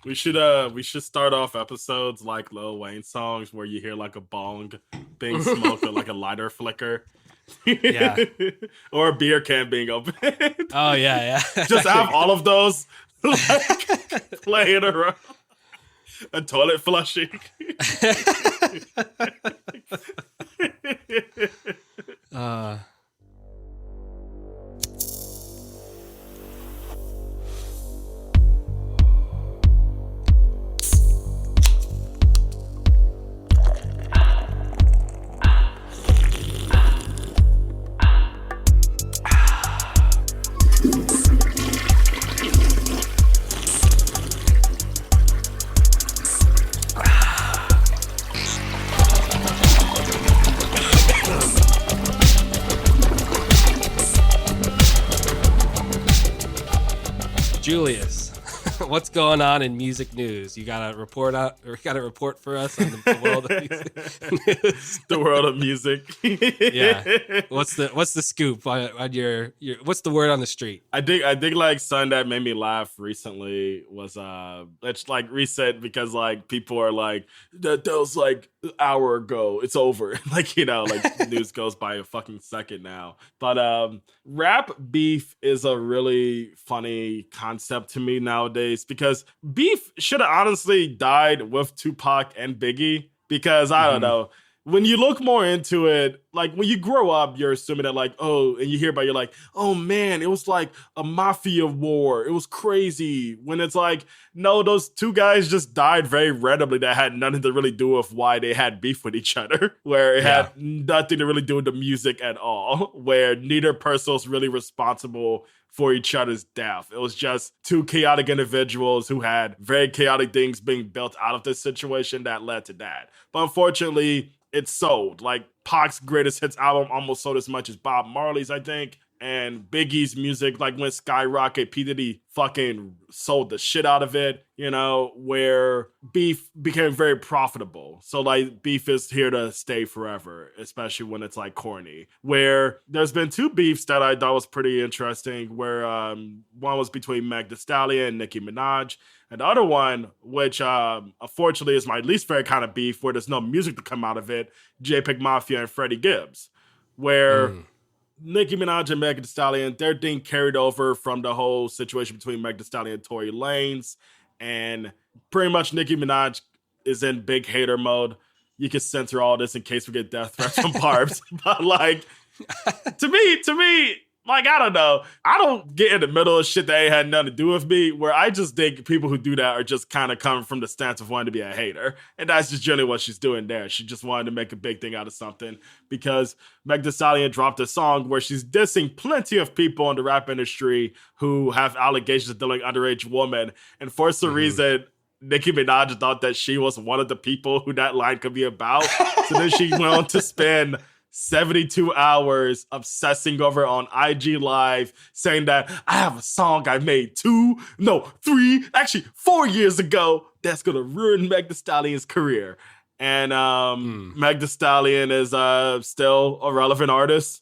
We should start off episodes like Lil Wayne songs where you hear like a bong being smoked or like a lighter flicker. Yeah. Or a beer can being opened. Oh yeah, yeah. Just have all of those like playing around. A toilet flushing. uh Julius, what's going on in music news? You got a report for us on the world of music news? The world of music. Yeah. What's the scoop on your what's the word on the street? I think like something that made me laugh recently was it's like reset because like people are like that was like an hour ago, it's over. Like, like news goes by a fucking second now. But rap beef is a really funny concept to me nowadays because beef should have honestly died with Tupac and Biggie because I don't know. When you look more into it, like when you grow up, you're assuming that like, oh, and you hear about, you're like, oh man, it was like a mafia war. It was crazy. When it's like, no, those two guys just died very randomly that had nothing to really do with why they had beef with each other, where it had nothing to really do with the music at all, where neither person was really responsible for each other's death. It was just two chaotic individuals who had very chaotic things being built out of this situation that led to that. But unfortunately, it sold. Like Pac's greatest hits album almost sold as much as Bob Marley's, I think. And Biggie's music like went skyrocket. P. Diddy fucking sold the shit out of it, where beef became very profitable. So like beef is here to stay forever, especially when it's like corny. Where there's been two beefs that I thought was pretty interesting, where one was between Meg Thee Stallion and Nicki Minaj. And the other one, which unfortunately is my least favorite kind of beef, where there's no music to come out of it, JPEGMAFIA and Freddie Gibbs, where Nicki Minaj and Meg Thee Stallion, their thing carried over from the whole situation between Meg Thee Stallion and Tory Lanez, and pretty much Nicki Minaj is in big hater mode. You can censor all this in case we get death threats from Barbs, but like, to me, like, I don't know. I don't get in the middle of shit that ain't had nothing to do with me, where I just think people who do that are just kind of coming from the stance of wanting to be a hater. And that's just generally what she's doing there. She just wanted to make a big thing out of something because Meg Thee Stallion dropped a song where she's dissing plenty of people in the rap industry who have allegations of dealing underage women. And for some reason, Nicki Minaj thought that she was one of the people who that line could be about. So then she went on to spend 72 hours obsessing over on IG Live, saying that I have a song I made 4 years ago that's gonna ruin Meg Thee Stallion's career. And Meg Thee Stallion is still a relevant artist.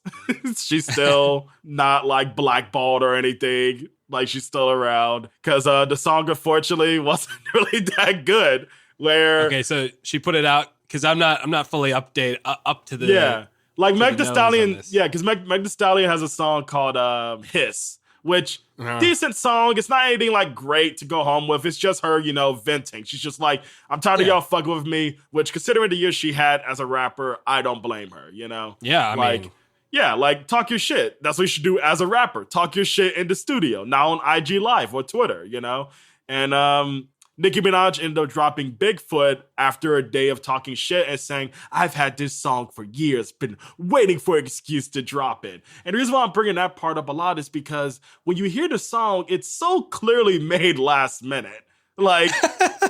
She's still not like blackballed or anything. Like she's still around because the song unfortunately wasn't really that good. Okay, so she put it out because I'm not fully up to the Like Meg Thee Stallion, because Meg Thee Stallion has a song called Hiss, which decent song. It's not anything like great to go home with. It's just her, venting. She's just like, I'm tired of y'all fucking with me, which considering the years she had as a rapper, I don't blame her, Yeah, I mean... Yeah, like talk your shit. That's what you should do as a rapper. Talk your shit in the studio, not on IG Live or Twitter, And Nicki Minaj ended up dropping Bigfoot after a day of talking shit and saying, I've had this song for years, been waiting for an excuse to drop it. And the reason why I'm bringing that part up a lot is because when you hear the song, it's so clearly made last minute. Like,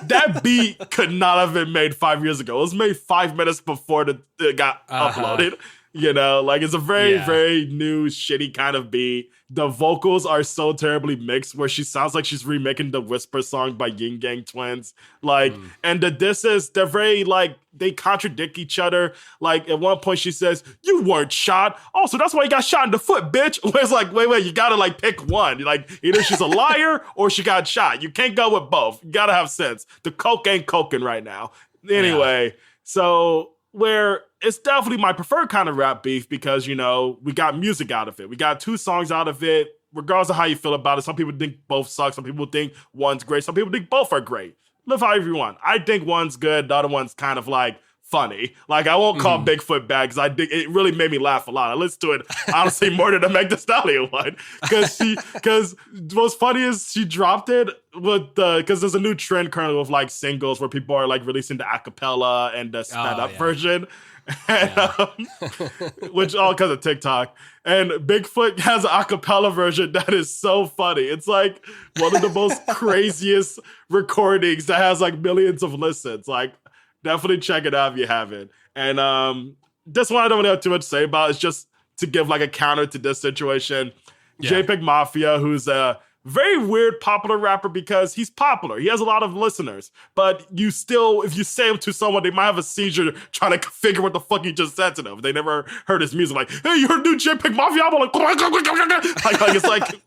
that beat could not have been made 5 years ago. It was made 5 minutes before it got uploaded. You know, like it's a very, very new, shitty kind of beat. The vocals are so terribly mixed where she sounds like she's remaking the Whisper song by Yin Yang Twins. Like, and the disses, they're very, like, they contradict each other. Like, at one point she says, "You weren't shot. Also, that's why you got shot in the foot, bitch." Where it's like, wait, you gotta, like, pick one. Like, either she's a liar or she got shot. You can't go with both. You gotta have sense. The coke ain't coking right now. Anyway, so where it's definitely my preferred kind of rap beef because, you know, we got music out of it. We got 2 songs out of it, regardless of how you feel about it. Some people think both suck. Some people think one's great. Some people think both are great. Live however you want. I think one's good. The other one's kind of like funny. Like, I won't call Bigfoot bad because I think it really made me laugh a lot. I listened to it, honestly, more than the Meg Thee Stallion one. Because what's funny is she dropped it with because there's a new trend currently with like singles where people are like releasing the acapella and the sped up version. And, which all because of TikTok. And Bigfoot has an acapella version that is so funny. It's like one of the most craziest recordings that has like millions of listens. Like, definitely check it out if you haven't. And this one I don't really have too much to say about. It's just to give like a counter to this situation. JPEGMAFIA, who's a very weird popular rapper because he's popular. He has a lot of listeners. But you still, if you say him to someone, they might have a seizure trying to figure what the fuck you just said to them. They never heard his music. Like, "Hey, you heard new JPEGMAFIA?" I'm like, it's like...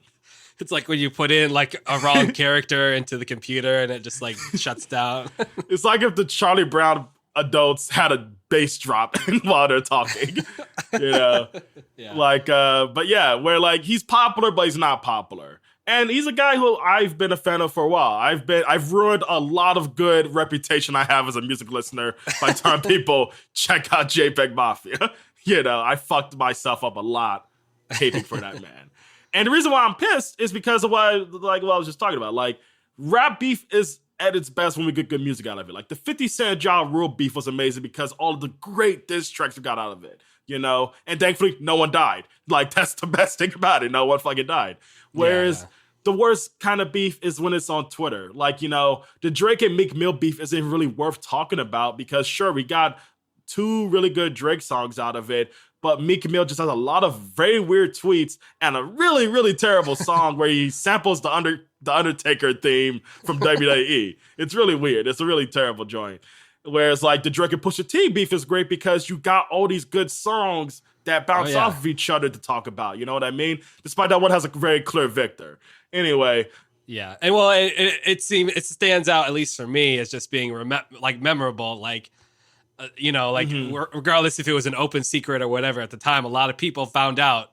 It's like when you put in like a wrong character into the computer and it just like shuts down. It's like if the Charlie Brown adults had a bass drop while they're talking, you know? Like, but yeah, where like he's popular, but he's not popular. And he's a guy who I've been a fan of for a while. I've ruined a lot of good reputation I have as a music listener by telling people check out JPEGMAFIA. You know, I fucked myself up a lot hating for that man. And the reason why I'm pissed is because of what I was just talking about. Like, rap beef is at its best when we get good music out of it. Like, the 50 Cent Ja Rule beef was amazing because all of the great diss tracks we got out of it, you know? And thankfully, no one died. Like, that's the best thing about it. No one fucking died. Whereas the worst kind of beef is when it's on Twitter. Like, you know, the Drake and Meek Mill beef isn't really worth talking about because, sure, we got 2 really good Drake songs out of it, but Meek Mill just has a lot of very weird tweets and a really, really terrible song where he samples the Undertaker theme from WWE. It's really weird. It's a really terrible joint. Whereas like the Drake and Pusha T beef is great because you got all these good songs that bounce off of each other to talk about. You know what I mean? Despite that one has a very clear victor. Anyway. Yeah. And well, it stands out, at least for me, as just being memorable. Like, you know, like regardless if it was an open secret or whatever at the time, a lot of people found out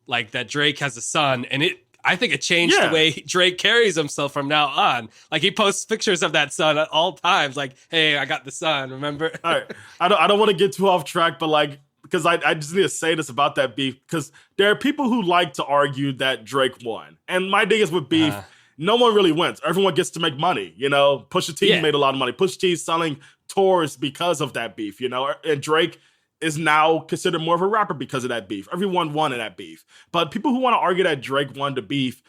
like that Drake has a son, and I think it changed the way Drake carries himself from now on. Like, he posts pictures of that son at all times. Like, "Hey, I got the son, remember?" All right. I don't want to get too off track, but like, because I just need to say this about that beef, because there are people who like to argue that Drake won. And my thing is with beef, no one really wins. Everyone gets to make money, you know? Pusha T made a lot of money. Pusha T is selling tours because of that beef, you know? And Drake is now considered more of a rapper because of that beef. Everyone won in that beef. But people who want to argue that Drake won the beef,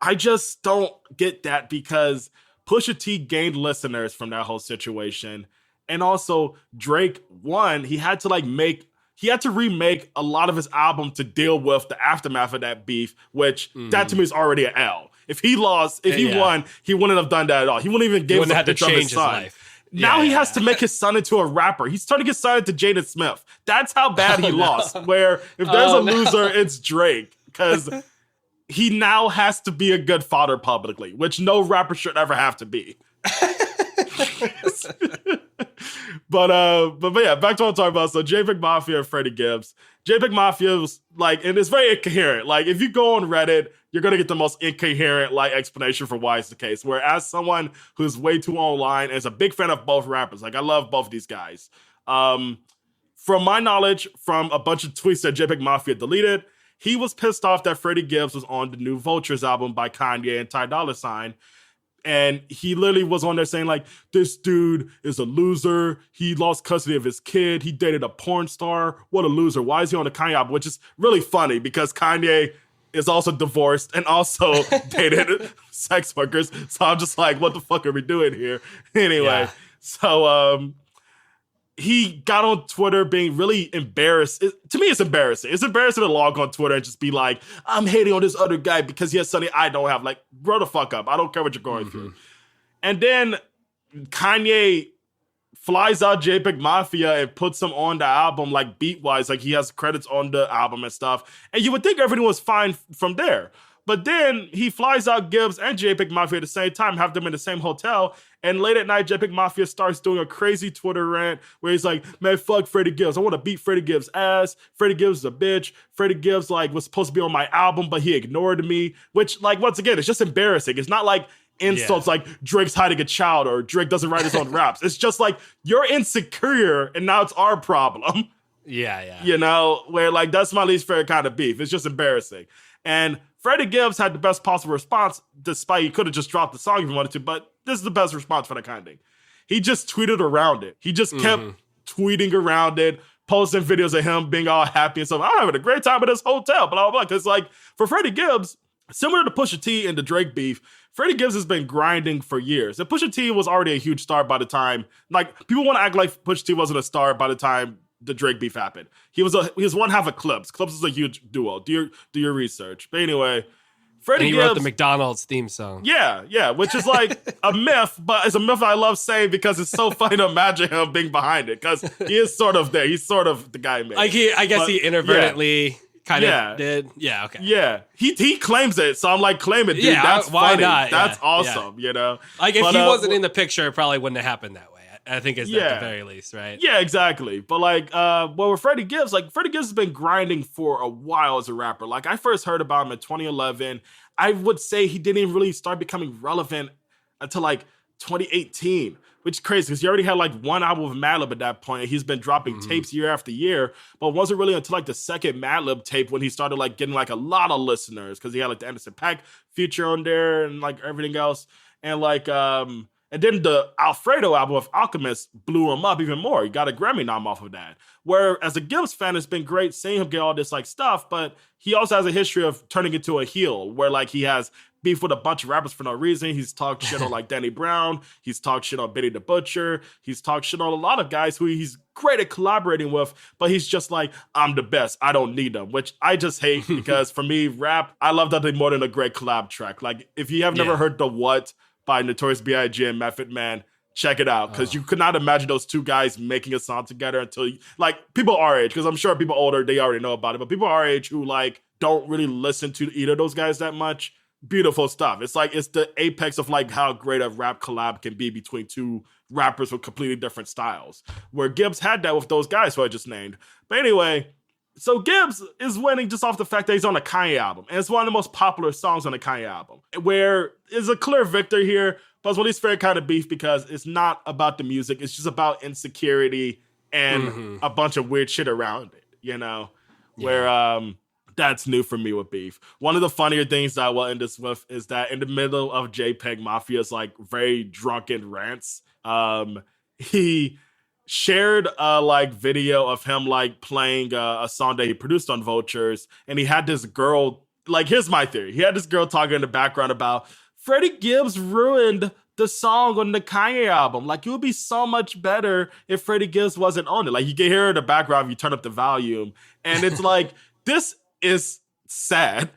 I just don't get that because Pusha T gained listeners from that whole situation. And also, Drake won. He had to remake a lot of his album to deal with the aftermath of that beef, which that to me is already an L. If he won, he wouldn't have done that at all. He wouldn't even give us a picture of his son. Now he has to make his son into a rapper. He's turning his son into Jaden Smith. That's how bad he lost. Where if there's a loser, it's Drake. Because he now has to be a good father publicly, which no rapper should ever have to be. But yeah, back to what I'm talking about. So JPEGMAFIA and Freddie Gibbs. JPEGMAFIA was like, and it's very incoherent. Like, if you go on Reddit, you're going to get the most incoherent like explanation for why it's the case. Whereas someone who's way too online and is a big fan of both rappers, like I love both of these guys. From my knowledge, from a bunch of tweets that JPEGMAFIA deleted, he was pissed off that Freddie Gibbs was on the new Vultures album by Kanye and Ty Dolla $ign. And he literally was on there saying, like, this dude is a loser. He lost custody of his kid. He dated a porn star. What a loser. Why is he on the Kanye album? Which is really funny because Kanye is also divorced and also dated sex workers. So I'm just like, what the fuck are we doing here? Anyway, so he got on Twitter being really embarrassed. To me, it's embarrassing. It's embarrassing to log on Twitter and just be like, I'm hating on this other guy because he has something I don't have. Like, grow the fuck up. I don't care what you're going through. And then Kanye flies out JPEGMAFIA and puts him on the album, like beat-wise, like he has credits on the album and stuff. And you would think everything was fine from there. But then he flies out Gibbs and JPEGMAFIA at the same time, have them in the same hotel. And late at night, JPEGMAFIA starts doing a crazy Twitter rant where he's like, man, fuck Freddie Gibbs. I want to beat Freddie Gibbs' ass. Freddie Gibbs is a bitch. Freddie Gibbs, like, was supposed to be on my album, but he ignored me. Which, like, once again, it's just embarrassing. It's not like insults like Drake's hiding a child or Drake doesn't write his own raps. It's just like, you're insecure and now it's our problem. Yeah. You know, where, like, that's my least favorite kind of beef. It's just embarrassing. And Freddie Gibbs had the best possible response, despite he could have just dropped the song if he wanted to, but this is the best response for the kind of thing. He just tweeted around it. He just kept tweeting around it, posting videos of him being all happy and stuff. I'm having a great time at this hotel, blah, blah, blah. Because, like, for Freddie Gibbs, similar to Pusha T and the Drake beef, Freddie Gibbs has been grinding for years. And Pusha T was already a huge star by the time, like, people want to act like Pusha T wasn't a star by the time the Drake beef happened. He was one half of Clips. Clips is a huge duo. Do your research. But anyway, Freddie Gibbs wrote the McDonald's theme song. Yeah, which is like a myth, but it's a myth I love saying because it's so funny to imagine him being behind it because he is sort of there. He's sort of the guy made. Like I guess he inadvertently kind of did. Yeah, okay. Yeah, he claims it, so I'm like, claim it, dude. Yeah, that's why funny. not? That's awesome, you know? Like if he wasn't in the picture, it probably wouldn't have happened that way. I think it's at the very least, right? Yeah, exactly. But like, with Freddie Gibbs, Freddie Gibbs has been grinding for a while as a rapper. Like, I first heard about him in 2011. I would say he didn't even really start becoming relevant until like 2018, which is crazy because he already had like one album with Madlib at that point. And he's been dropping tapes year after year, but it wasn't really until like the second Madlib tape when he started like getting like a lot of listeners because he had like the Anderson .Paak feature on there and like everything else. And like, and then the Alfredo album of Alchemist blew him up even more. He got a Grammy nom off of that. Where as a Gibbs fan, it's been great seeing him get all this like stuff, but he also has a history of turning into a heel where like he has beef with a bunch of rappers for no reason. He's talked shit on like Danny Brown. He's talked shit on Benny the Butcher. He's talked shit on a lot of guys who he's great at collaborating with, but he's just like, I'm the best. I don't need them, which I just hate because for me, rap, I love nothing more than a great collab track. Like if you have never heard The What by Notorious B.I.G. and Method Man, check it out, because you could not imagine those two guys making a song together until, like, people our age, because I'm sure people older, they already know about it, but people our age who, like, don't really listen to either of those guys that much, beautiful stuff. It's like, it's the apex of, like, how great a rap collab can be between two rappers with completely different styles, where Gibbs had that with those guys who I just named. But anyway, so Gibbs is winning just off the fact that he's on a Kanye album. And it's one of the most popular songs on the Kanye album, where is a clear victor here, but it's one of these fair kind of beef because it's not about the music. It's just about insecurity and a bunch of weird shit around it, you know, where that's new for me with beef. One of the funnier things that I will end this with is that in the middle of JPEGMAFIA's like very drunken rants, he shared a like video of him like playing a song that he produced on Vultures, and he had this girl, like, here's my theory. He had this girl talking in the background about Freddie Gibbs ruined the song on the Kanye album. Like, it would be so much better if Freddie Gibbs wasn't on it. Like, you can hear in the background if you turn up the volume. And it's like, this is sad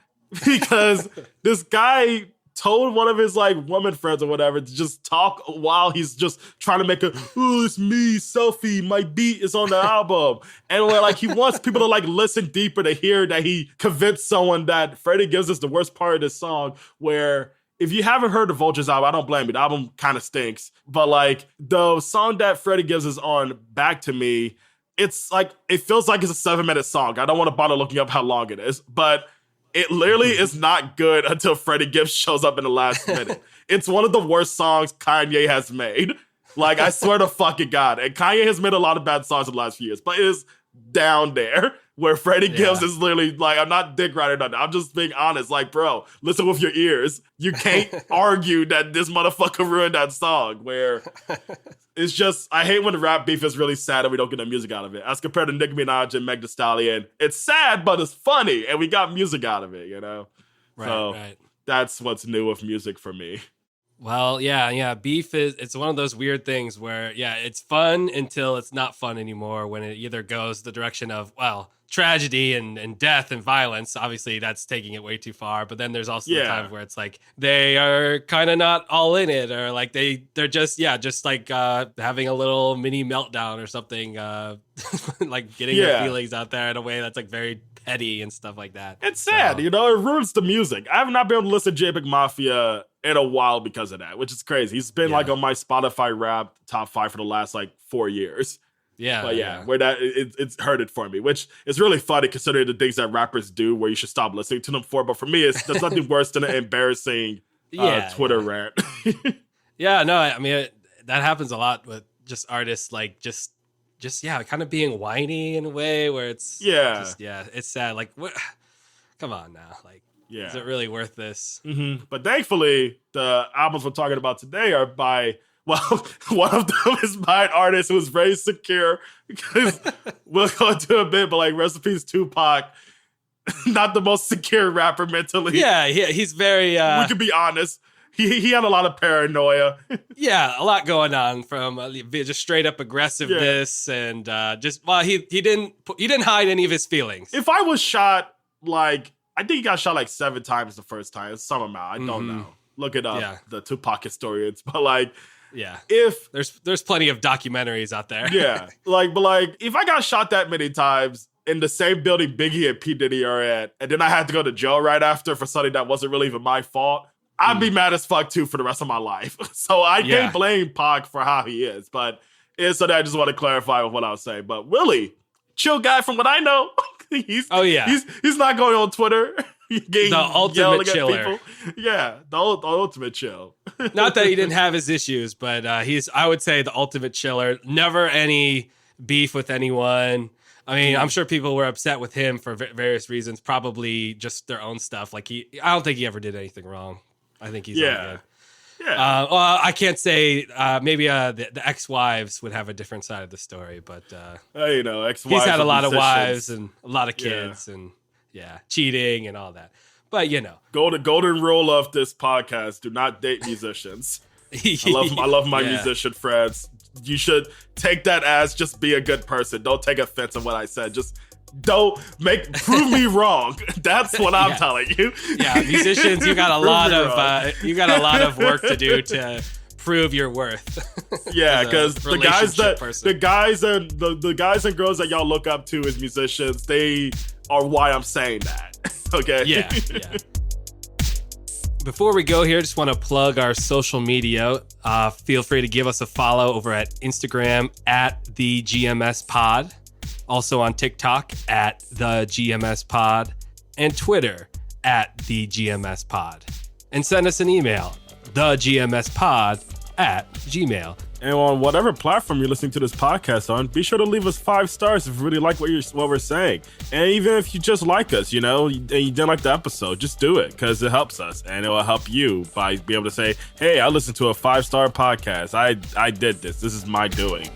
because this guy told one of his like woman friends or whatever to just talk while he's just trying to make a, oh, it's me, selfie, my beat is on the album. And where like he wants people to like listen deeper to hear that he convinced someone that Freddie Gibbs is the worst part of this song, where if you haven't heard the Vultures album, I don't blame you. The album kind of stinks. But like the song that Freddie Gibbs is on, Back to Me, it's like, it feels like it's a 7-minute song. I don't want to bother looking up how long it is, but it literally is not good until Freddie Gibbs shows up in the last minute. It's one of the worst songs Kanye has made. Like, I swear to fucking God. And Kanye has made a lot of bad songs in the last few years, but it is down there where Freddie Gibbs is literally like, I'm not dick riding on it. I'm just being honest. Like, bro, listen with your ears. You can't argue that this motherfucker ruined that song, where it's just, I hate when the rap beef is really sad and we don't get the music out of it. As compared to Nicki Minaj and Meg Thee Stallion, it's sad, but it's funny, and we got music out of it, you know? Right. That's what's new with music for me. Well, yeah. Beef it's one of those weird things where, yeah, it's fun until it's not fun anymore when it either goes the direction of, well, tragedy and death and violence. Obviously, that's taking it way too far. But then there's also the times where it's like they are kind of not all in it, or like they're just like having a little mini meltdown or something, like getting their feelings out there in a way that's like very petty and stuff like that. It's sad, it ruins the music. I have not been able to listen to JPEGMAFIA in a while because of that, which is crazy. He's been like on my Spotify rap top 5 for the last like 4 years. Where that it's hurted for me, which is really funny considering the things that rappers do where you should stop listening to them for. But for me, there's nothing worse than an embarrassing Twitter rant. I mean, that happens a lot with just artists, like just kind of being whiny in a way where it's it's sad. Like, what? Come on now, like, is it really worth this? Mm-hmm. But thankfully, the albums we're talking about today are by. Well, one of them is by an artist who was very secure, because we'll go into a bit, but like, rest in peace, Tupac. Not the most secure rapper mentally. Yeah, he's very... we can be honest. He had a lot of paranoia. A lot going on, from just straight up aggressiveness and he didn't hide any of his feelings. If I was shot, like, I think he got shot like 7 times the first time. It's some amount. I don't know. Look it up, the Tupac historians. But like... Yeah. If there's plenty of documentaries out there. But if I got shot that many times in the same building Biggie and P. Diddy are at, and then I had to go to jail right after for something that wasn't really even my fault, I'd be mad as fuck too for the rest of my life. So I can't blame Pac for how he is, but it's something I just want to clarify with what I was saying. But Willie, chill guy from what I know. He's not going on Twitter. The ultimate chiller. Yeah, the ultimate chill. Not that he didn't have his issues, but he's, I would say, the ultimate chiller. Never any beef with anyone. I mean, I'm sure people were upset with him for various reasons, probably just their own stuff. Like, I don't think he ever did anything wrong. I think he's all good. Well, I can't say. Maybe the ex-wives would have a different side of the story, but ex-wives. He's had a lot of wives and a lot of kids and cheating and all that. But golden rule of this podcast: do not date musicians. I love my musician friends. You should take that as just be a good person. Don't take offense of what I said. Just don't prove me wrong. That's what I'm telling you. Yeah, musicians, you got a lot of work to do to prove your worth. Yeah, because the guys and girls that y'all look up to as musicians, they are why I'm saying that. Okay. Yeah. Before we go here, just want to plug our social media. Feel free to give us a follow over at Instagram at the GMS Pod. Also on TikTok at the GMS Pod, and Twitter at the GMS Pod. And send us an email, thegmspod@gmail.com. And on whatever platform you're listening to this podcast on, be sure to leave us 5 stars if you really like what we're saying. And even if you just like us, and you didn't like the episode, just do it, because it helps us, and it will help you by being able to say, hey, I listened to a 5-star podcast. I did this. This is my doing.